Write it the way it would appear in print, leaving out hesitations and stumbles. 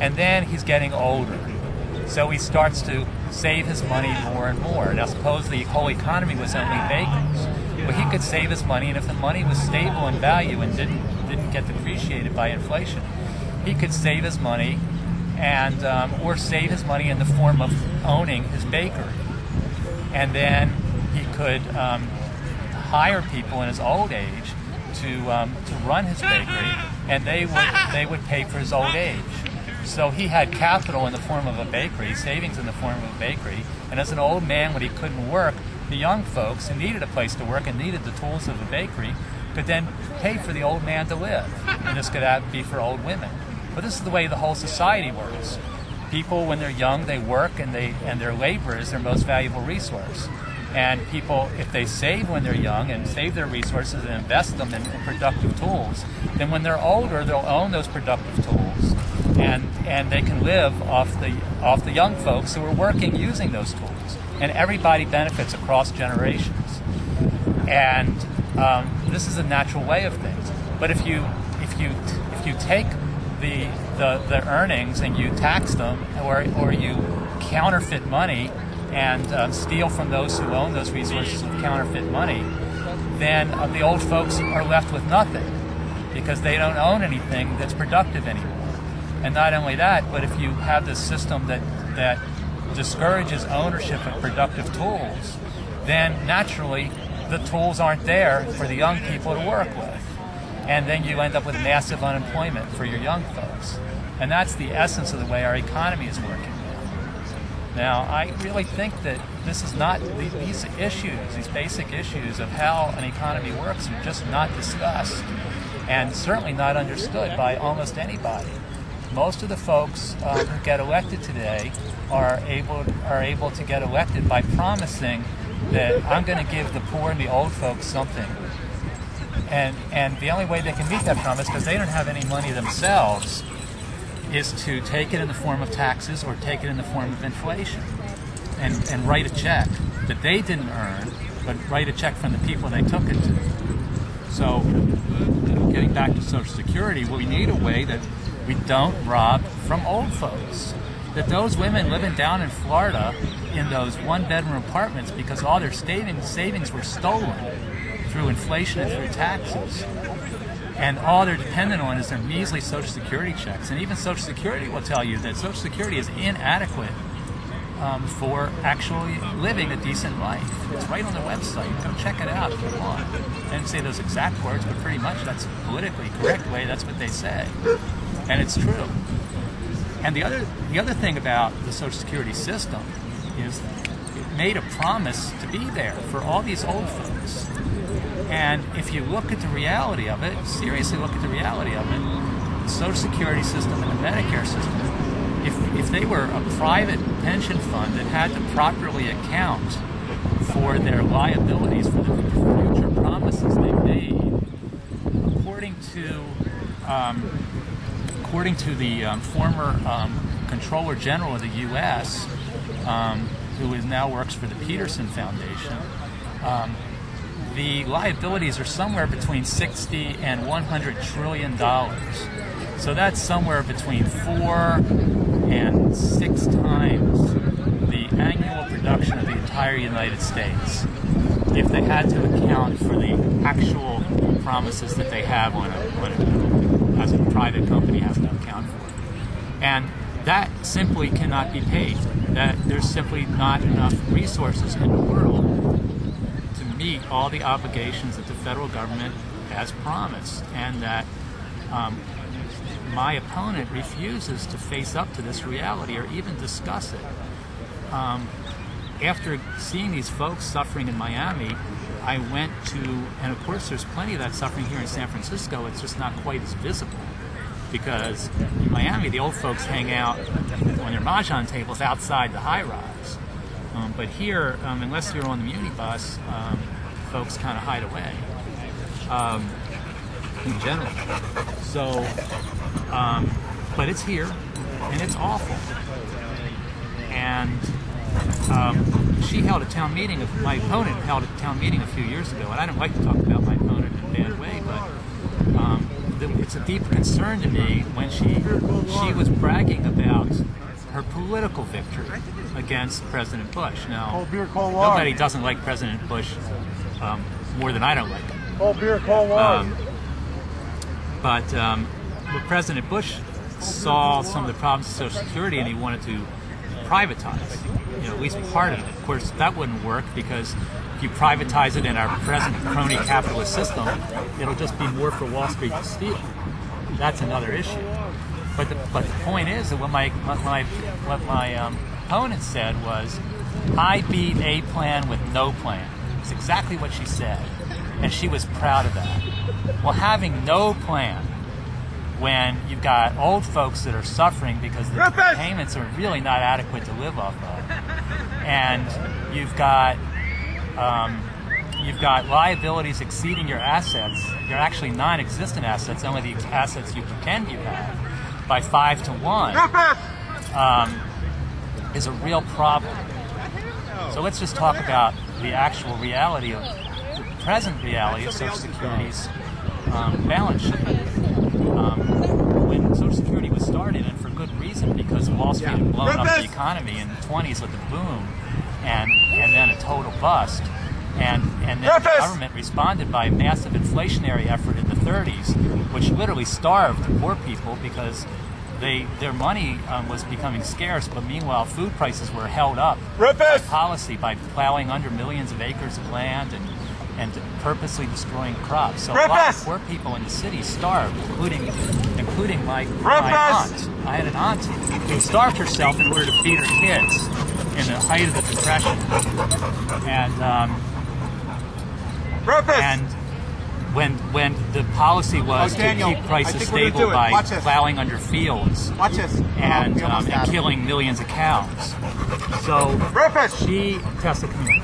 And then he's getting older. So he starts to save his money more and more. Now suppose the whole economy was only bakers. Well, he could save his money, and if the money was stable in value and didn't get depreciated by inflation, he could save his money and or save his money in the form of owning his bakery. And then he could hire people in his old age to run his bakery, and they would pay for his old age. So he had capital in the form of a bakery, savings in the form of a bakery, and as an old man when he couldn't work, the young folks who needed a place to work and needed the tools of a bakery could then pay for the old man to live. And this could be for old women. But this is the way the whole society works. People, when they're young, they work, and their labor is their most valuable resource. And people, if they save when they're young and save their resources and invest them in productive tools, then when they're older, they'll own those productive tools, and they can live off the young folks who are working using those tools. And everybody benefits across generations. And this is a natural way of things. But if you take the earnings and you tax them, or you counterfeit money and steal from those who own those resources with counterfeit money, then the old folks are left with nothing because they don't own anything that's productive anymore. And not only that, but if you have this system that discourages ownership of productive tools, then naturally the tools aren't there for the young people to work with. And then you end up with massive unemployment for your young folks. And that's the essence of the way our economy is working now. I really think that this is not, these issues, these basic issues of how an economy works are just not discussed, and certainly not understood by almost anybody. Most of the folks who get elected today are able to get elected by promising that I'm going to give the poor and the old folks something. And the only way they can meet that promise, because they don't have any money themselves, is to take it in the form of taxes or take it in the form of inflation and write a check that they didn't earn, but write a check from the people they took it to. So getting back to Social Security, we need a way that we don't rob from old folks. That those women living down in Florida in those one-bedroom apartments because all their savings were stolen through inflation and through taxes, and all they're dependent on is their measly Social Security checks. And even Social Security will tell you that Social Security is inadequate for actually living a decent life. It's right on the website. Go check it out if you want. I didn't say those exact words, but pretty much that's politically correct way. That's what they say, and it's true. And the other thing about the Social Security system is it made a promise to be there for all these old folks. And if you look at the reality of it, seriously look at the reality of it, the Social Security system and the Medicare system, if they were a private pension fund that had to properly account for their liabilities for the future promises they made, according to the former Comptroller General of the U.S., who now works for the Peterson Foundation, the liabilities are somewhere between $60 and $100 trillion. So that's somewhere between 4 and 6 times the annual production of the entire United States, if they had to account for the actual promises that they have as a private company has to account for. And that simply cannot be paid. That there's simply not enough resources in the world to meet all the obligations that the federal government has promised, and that my opponent refuses to face up to this reality or even discuss it. After seeing these folks suffering in Miami, I went to, and of course there's plenty of that suffering here in San Francisco, it's just not quite as visible. Because in Miami, the old folks hang out on their mahjong tables outside the high-rise. But here, unless you're on the Muni bus, folks kind of hide away, in general. So, but it's here, and it's awful. And she held a town meeting, my opponent held a town meeting a few years ago, and I don't like to talk about my opponent in a bad way, but it's a deep concern to me when she was bragging about her political victory against President Bush. Now, nobody doesn't like President Bush more than I don't like him. But President Bush saw some of the problems of Social Security, and he wanted to privatize, at least part of it. Of course, that wouldn't work, because if you privatize it in our present crony capitalist system, it'll just be more for Wall Street to steal. That's another issue. But the point is that what my opponent said was, I beat a plan with no plan. It's exactly what she said, and she was proud of that. Well, having no plan when you've got old folks that are suffering because the payments are really not adequate to live off of, and you've got liabilities exceeding your assets, your actually non-existent assets, only the assets you pretend you have, by 5 to 1, is a real problem. So let's just talk about the actual reality of the present reality of Social Security's balance sheet. When Social Security was started, and for good reason, because Wall Street had blown up the economy in the 20s with a boom and then a total bust, and then the government responded by a massive inflationary effort in the 30s, which literally starved poor people because their money was becoming scarce, but meanwhile food prices were held up by policy, by plowing under millions of acres of land and purposely destroying crops. So a lot of poor people in the city starved, including my aunt. I had an aunt who starved herself in order to feed her kids in the height of the Depression. And when the policy was to keep prices stable by plowing under fields and killing millions of cows. So she, Tessa, come here.